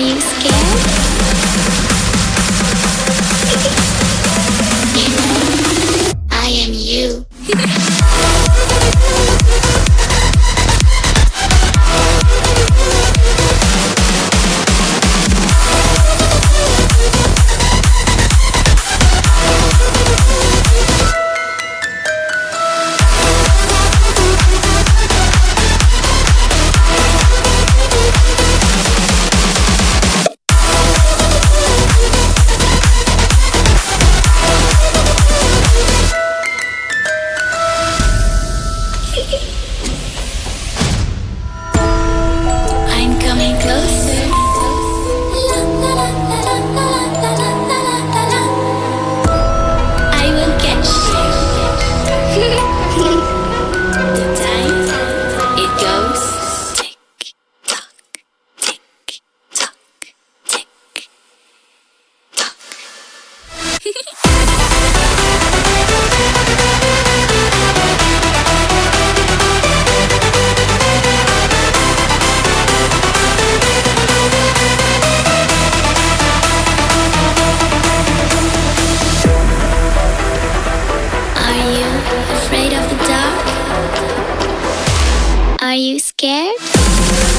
you scared? You know, I am you. I'm coming closer. I will catch you. The time it goes tick tock, tick tock, tick tock. Are you afraid of the dark? Are you scared?